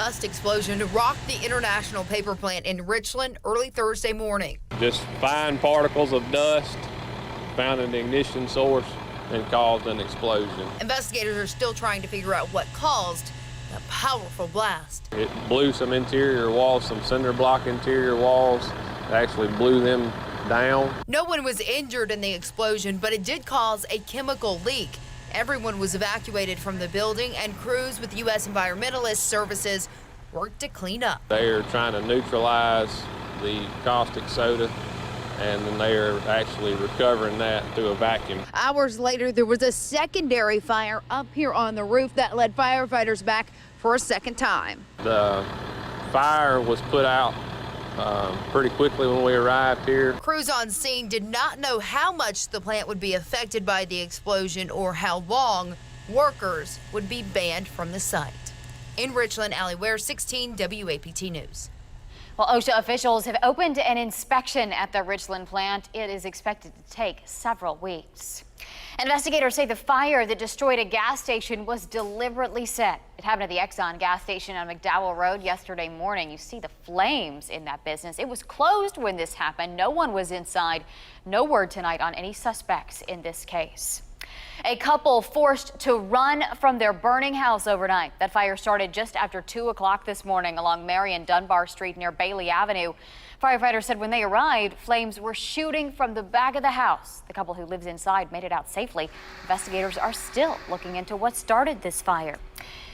dust explosion rocked the International Paper Plant in Richland early Thursday morning. Just fine particles of dust found in the ignition source and caused an explosion. Investigators are still trying to figure out what caused the powerful blast. It blew some interior walls, some cinder block interior walls. It actually blew them down. No one was injured in the explosion, but it did cause a chemical leak. Everyone was evacuated from the building, and crews with U.S. Environmentalist Services worked to clean up. They are trying to neutralize the caustic soda, and then they are actually recovering that through a vacuum. Hours later, there was a secondary fire up here on the roof that led firefighters back for a second time. The fire was put out pretty quickly when we arrived here. Crews on scene did not know how much the plant would be affected by the explosion or how long workers would be banned from the site. In Richland, Allie Ware, 16 WAPT News. Well, OSHA officials have opened an inspection at the Richland plant. It is expected to take several weeks. Investigators say the fire that destroyed a gas station was deliberately set. It happened at the Exxon gas station on McDowell Road yesterday morning. You see the flames in that business. It was closed when this happened. No one was inside. No word tonight on any suspects in this case. A couple forced to run from their burning house overnight. That fire started just after 2 o'clock this morning along Marion Dunbar Street near Bailey Avenue. Firefighters said when they arrived, flames were shooting from the back of the house. The couple who lives inside made it out safely. Investigators are still looking into what started this fire.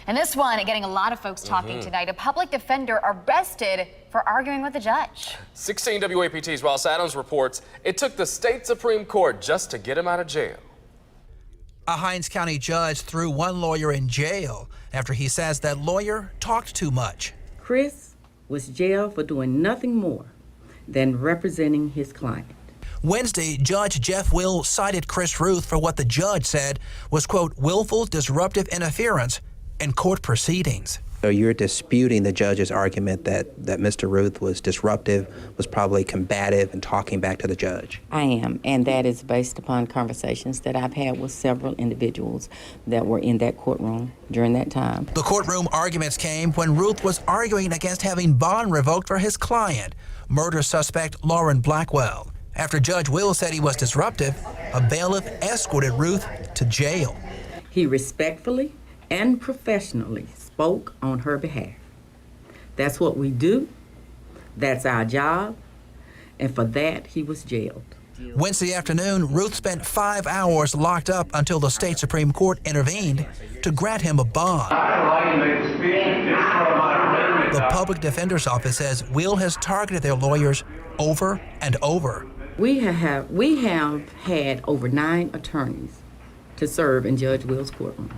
And this one, getting a lot of folks talking tonight. A public defender arrested for arguing with a judge. 16 WAPT's Ross Adams reports it took the state Supreme Court just to get him out of jail. A Hinds County judge threw one lawyer in jail after he says that lawyer talked too much. Chris was jailed for doing nothing more than representing his client. Wednesday, Judge Jeff Will cited Chris Ruth for what the judge said was, quote, willful disruptive interference in court proceedings. So you're disputing the judge's argument that Mr. Ruth was disruptive, was probably combative and talking back to the judge? I am, and that is based upon conversations that I've had with several individuals that were in that courtroom during that time. The courtroom arguments came when Ruth was arguing against having bond revoked for his client, murder suspect Lauren Blackwell. After Judge Will said he was disruptive, a bailiff escorted Ruth to jail. He respectfully and professionally spoke on her behalf. That's what we do. That's our job. And for that, he was jailed. Wednesday afternoon, Ruth spent 5 hours locked up until the state Supreme Court intervened to grant him a bond. The public defender's office says Will has targeted their lawyers over and over. We have had over 9 attorneys to serve in Judge Will's courtroom.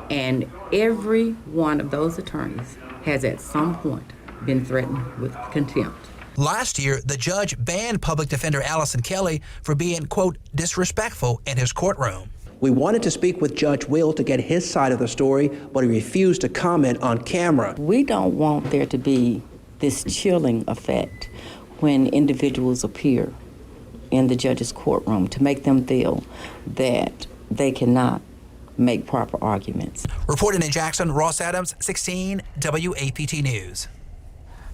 And every one of those attorneys has at some point been threatened with contempt. Last year, the judge banned public defender Allison Kelly for being, quote, disrespectful in his courtroom. We wanted to speak with Judge Will to get his side of the story, but he refused to comment on camera. We don't want there to be this chilling effect when individuals appear in the judge's courtroom to make them feel that they cannot make proper arguments. Reporting in Jackson, Ross Adams, 16 WAPT News.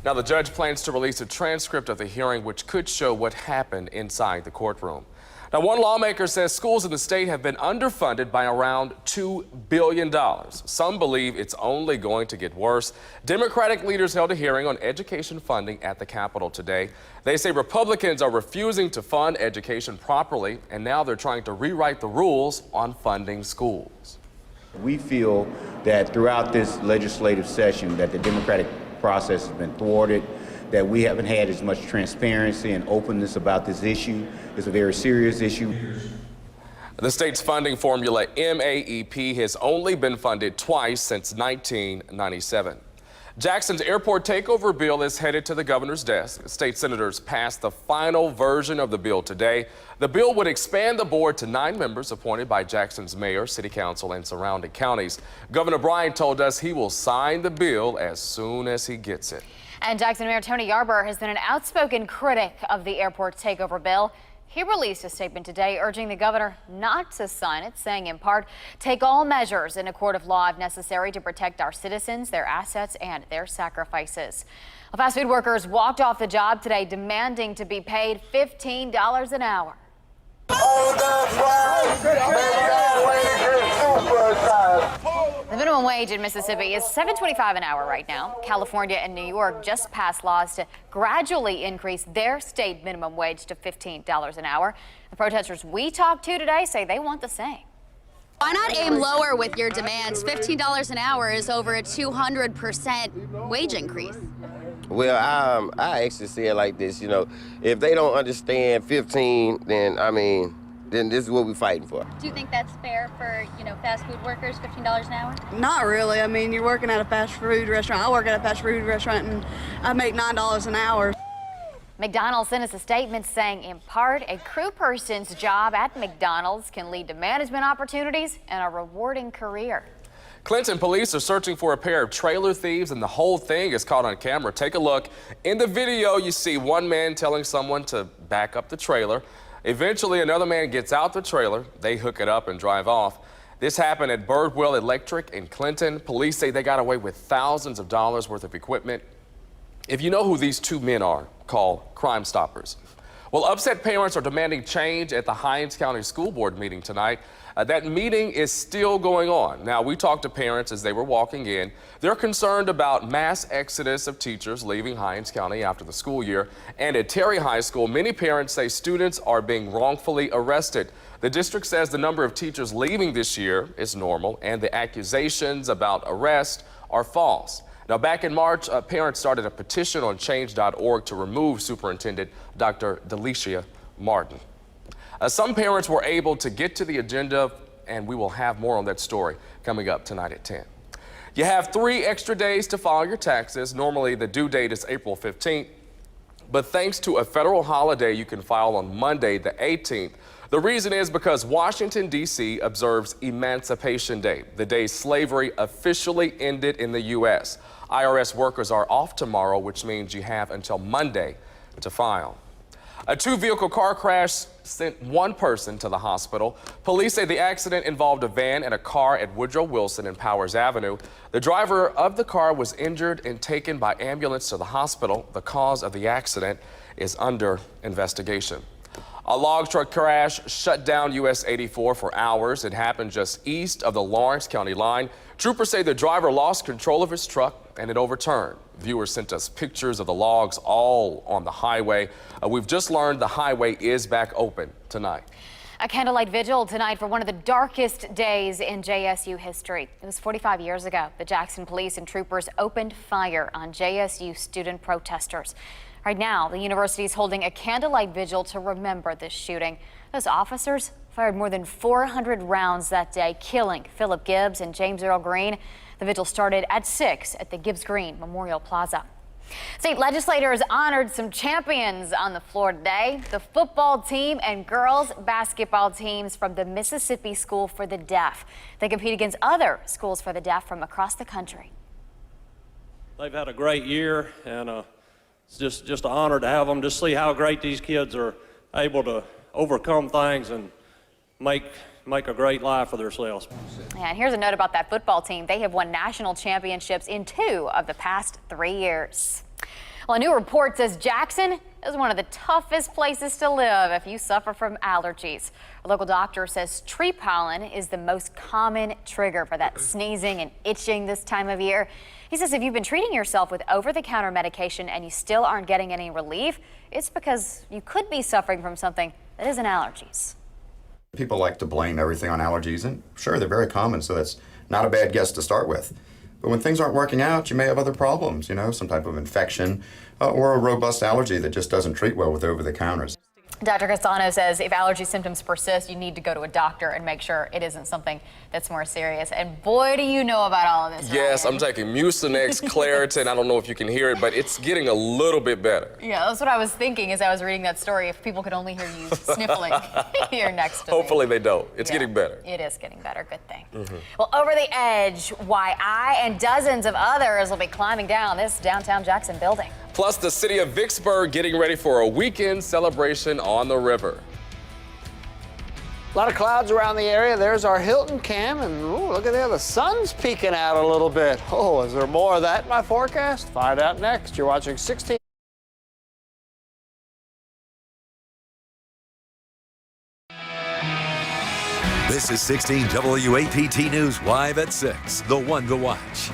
Now, the judge plans to release a transcript of the hearing which could show what happened inside the courtroom. Now, one lawmaker says schools in the state have been underfunded by around $2 billion. Some believe it's only going to get worse. Democratic leaders held a hearing on education funding at the Capitol today. They say Republicans are refusing to fund education properly, and now they're trying to rewrite the rules on funding schools. We feel that throughout this legislative session that the Democratic process has been thwarted, that we haven't had as much transparency and openness about this issue. It's a very serious issue. The state's funding formula, MAEP, has only been funded twice since 1997. Jackson's airport takeover bill is headed to the governor's desk. State senators passed the final version of the bill today. The bill would expand the board to 9 members appointed by Jackson's mayor, city council, and surrounding counties. Governor Bryant told us he will sign the bill as soon as he gets it. And Jackson Mayor Tony Yarber has been an outspoken critic of the airport takeover bill. He released a statement today urging the governor not to sign it, saying in part, take all measures in a court of law if necessary to protect our citizens, their assets, and their sacrifices. Well, fast food workers walked off the job today demanding to be paid $15 an hour. The minimum wage in Mississippi is $7.25 an hour right now. California and New York just passed laws to gradually increase their state minimum wage to $15 an hour. The protesters we talked to today say they want the same. Why not aim lower with your demands? $15 an hour is over a 200% wage increase. Well, I actually see it like this, if they don't understand 15, then this is what we're fighting for. Do you think that's fair for, fast food workers, $15 an hour? Not really. I mean, you're working at a fast food restaurant. I work at a fast food restaurant and I make $9 an hour. McDonald's sent us a statement saying, in part, a crew person's job at McDonald's can lead to management opportunities and a rewarding career. Clinton police are searching for a pair of trailer thieves, and the whole thing is caught on camera. Take a look. In the video, you see one man telling someone to back up the trailer. Eventually, another man gets out the trailer. They hook it up and drive off. This happened at Birdwell Electric in Clinton. Police say they got away with thousands of dollars worth of equipment. If you know who these two men are, call Crime Stoppers. Well, upset parents are demanding change at the Hinds County School Board meeting tonight. That meeting is still going on. Now, we talked to parents as they were walking in. They're concerned about mass exodus of teachers leaving Hinds County after the school year. And at Terry High School, many parents say students are being wrongfully arrested. The district says the number of teachers leaving this year is normal, and the accusations about arrest are false. Now, back in March, parents started a petition on change.org to remove Superintendent Dr. Delicia Martin. Some parents were able to get to the agenda, and we will have more on that story coming up tonight at 10. You have 3 extra days to file your taxes. Normally, the due date is April 15th, but thanks to a federal holiday, you can file on Monday, the 18th. The reason is because Washington, D.C. observes Emancipation Day, the day slavery officially ended in the U.S. IRS workers are off tomorrow, which means you have until Monday to file. A 2-vehicle car crash sent one person to the hospital. Police say the accident involved a van and a car at Woodrow Wilson and Powers Avenue. The driver of the car was injured and taken by ambulance to the hospital. The cause of the accident is under investigation. A log truck crash shut down US 84 for hours. It happened just east of the Lawrence County line. Troopers say the driver lost control of his truck and it overturned. Viewers sent us pictures of the logs all on the highway. We've just learned the highway is back open tonight. A candlelight vigil tonight for one of the darkest days in JSU history. It was 45 years ago. The Jackson police and troopers opened fire on JSU student protesters. Right now, the university is holding a candlelight vigil to remember this shooting. Those officers fired more than 400 rounds that day, killing Philip Gibbs and James Earl Green. The vigil started at 6 at the Gibbs Green Memorial Plaza. State legislators honored some champions on the floor today. The football team and girls basketball teams from the Mississippi School for the Deaf. They compete against other schools for the deaf from across the country. They've had a great year, and it's just an honor to have them, just see how great these kids are able to overcome things and make a great life for themselves. And here's a note about that football team. They have won national championships in 2 of the past 3 years. Well, a new report says Jackson is one of the toughest places to live if you suffer from allergies. A local doctor says tree pollen is the most common trigger for that sneezing and itching this time of year. He says if you've been treating yourself with over-the-counter medication and you still aren't getting any relief, it's because you could be suffering from something that isn't allergies. People like to blame everything on allergies, and sure, they're very common, so that's not a bad guess to start with. But when things aren't working out, you may have other problems, some type of infection or a robust allergy that just doesn't treat well with over-the-counters. Dr. Castano says if allergy symptoms persist, you need to go to a doctor and make sure it isn't something that's more serious. And boy, do you know about all of this. Yes, Ryan. I'm taking Mucinex, Claritin. I don't know if you can hear it, but it's getting a little bit better. Yeah, that's what I was thinking as I was reading that story. If people could only hear you sniffling here next to Hopefully me. they don't. It's getting better. It is getting better. Good thing. Well, Over the Edge, why I and dozens of others will be climbing down this downtown Jackson building. Plus, the city of Vicksburg getting ready for a weekend celebration on the river. A lot of clouds around the area. There's our Hilton cam, and ooh, look at there, the sun's peeking out a little bit. Oh, is there more of that in my forecast? Find out next. You're watching 16. This is 16 WAPT News live at 6, the one to watch.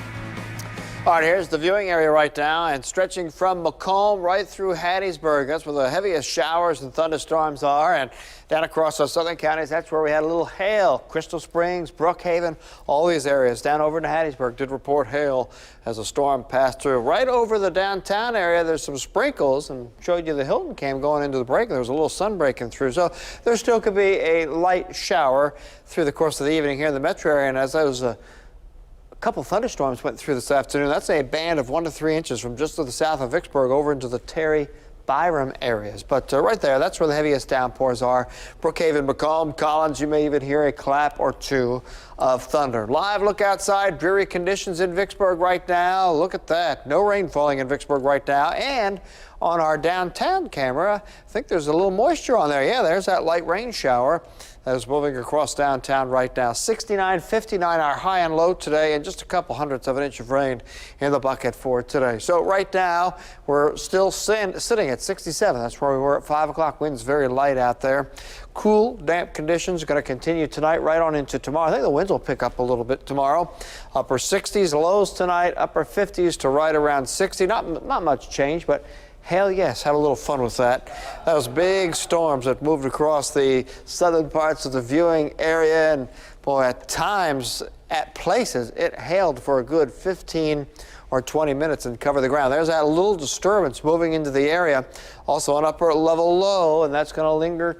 All right, here's the viewing area right now, and stretching from Macomb right through Hattiesburg. That's where the heaviest showers and thunderstorms are, and down across our southern counties, that's where we had a little hail. Crystal Springs, Brookhaven, all these areas down over to Hattiesburg did report hail as a storm passed through. Right over the downtown area, there's some sprinkles, and showed you the Hilton cam going into the break. There was a little sun breaking through, so there still could be a light shower through the course of the evening here in the metro area, and as those a couple thunderstorms went through this afternoon. That's a band of 1 to 3 inches from just to the south of Vicksburg over into the Terry Byram areas. But right there, that's where the heaviest downpours are. Brookhaven, Macomb, Collins, you may even hear a clap or two of thunder. Live look outside, dreary conditions in Vicksburg right now. Look at that. No rain falling in Vicksburg right now. And on our downtown camera, I think there's a little moisture on there. Yeah, there's that light rain shower that is moving across downtown right now. 69, 59 our high and low today, and just a couple hundredths of an inch of rain in the bucket for today. So right now, we're still sitting at 67. That's where we were at 5 o'clock. Wind's very light out there. Cool, damp conditions are going to continue tonight right on into tomorrow. I think the winds will pick up a little bit tomorrow. Upper 60s, lows tonight, upper 50s to right around 60. Not much change, but hell yes, had a little fun with that. Those big storms that moved across the southern parts of the viewing area, and boy, at times, at places, it hailed for a good 15 or 20 minutes and covered the ground. There's that little disturbance moving into the area. Also an upper level low, and that's going to linger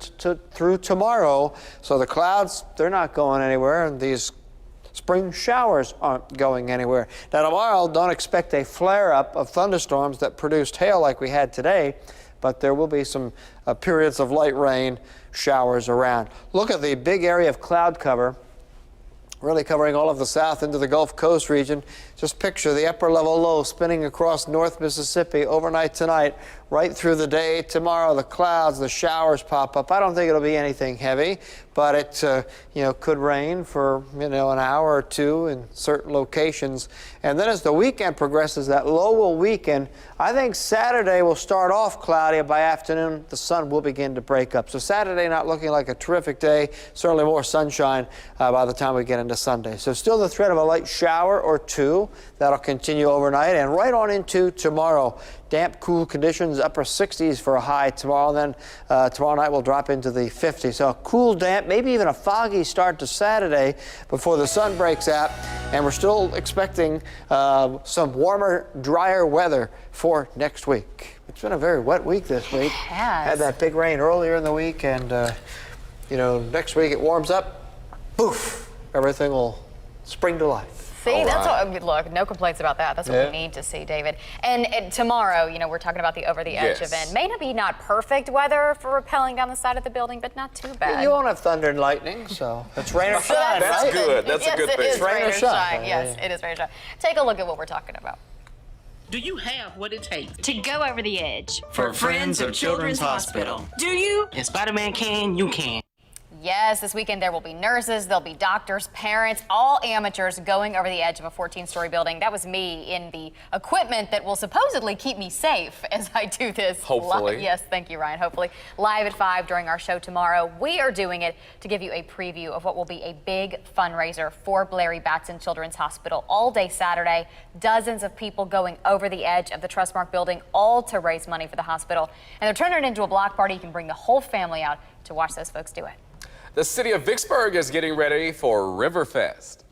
through tomorrow. So the clouds, they're not going anywhere, and these spring showers aren't going anywhere. Now tomorrow, don't expect a flare-up of thunderstorms that produced hail like we had today, but there will be some periods of light rain showers around. Look at the big area of cloud cover, really covering all of the south into the Gulf Coast region. Just picture the upper level low spinning across North Mississippi overnight tonight, right through the day. Tomorrow, the clouds, the showers pop up. I don't think it'll be anything heavy, but it could rain for an hour or two in certain locations. And then as the weekend progresses, that low will weaken. I think Saturday will start off cloudy. By afternoon, the sun will begin to break up. So Saturday not looking like a terrific day. Certainly more sunshine by the time we get into Sunday. So still the threat of a light shower or two. That'll continue overnight and right on into tomorrow. Damp, cool conditions, upper 60s for a high tomorrow. Then tomorrow night we'll drop into the 50s. So a cool, damp, maybe even a foggy start to Saturday before the sun breaks out. And we're still expecting some warmer, drier weather for next week. It's been a very wet week this week. Had that big rain earlier in the week, and next week it warms up. Poof! Everything will spring to life. See, that's what, look, no complaints about that. That's what we need to see, David. And tomorrow, we're talking about the Over the Edge event. May not be perfect weather for rappelling down the side of the building, but not too bad. You won't have thunder and lightning, so it's rain or shine. That's good. That's a good thing. It's rain or shine. Yes, it is rain or shine. Take a look at what we're talking about. Do you have what it takes to go over the edge for Friends of Children's Hospital? Do you? If Spider-Man can, you can. Yes, this weekend there will be nurses, there'll be doctors, parents, all amateurs going over the edge of a 14-story building. That was me in the equipment that will supposedly keep me safe as I do this. Hopefully. Yes, thank you, Ryan. Hopefully. Live at 5 during our show tomorrow. We are doing it to give you a preview of what will be a big fundraiser for Blairy Batson Children's Hospital all day Saturday. Dozens of people going over the edge of the Trustmark building, all to raise money for the hospital. And they're turning it into a block party. You can bring the whole family out to watch those folks do it. The city of Vicksburg is getting ready for Riverfest.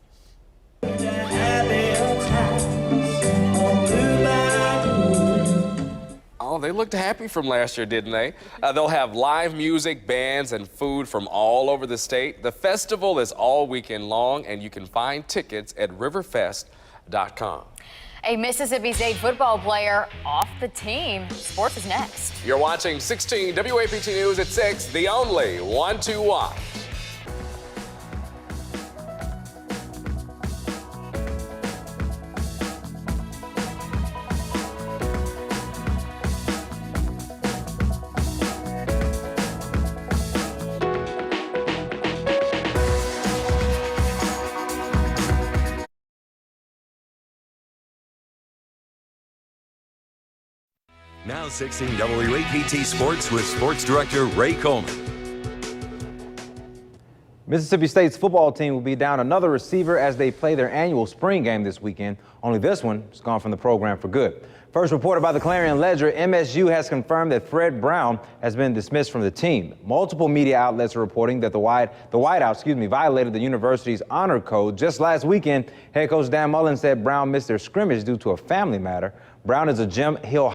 Oh, they looked happy from last year, didn't they? They'll have live music, bands, and food from all over the state. The festival is all weekend long, and you can find tickets at riverfest.com. A Mississippi State football player off the team. Sports is next. You're watching 16 WAPT News at 6, the only one to watch. Now 16 WAPT Sports with Sports Director Ray Coleman. Mississippi State's football team will be down another receiver as they play their annual spring game this weekend. Only this one is gone from the program for good. First reported by the Clarion Ledger, MSU has confirmed that Fred Brown has been dismissed from the team. Multiple media outlets are reporting that the White House violated the university's honor code. Just last weekend, head coach Dan Mullen said Brown missed their scrimmage due to a family matter. Brown is a Jim Hill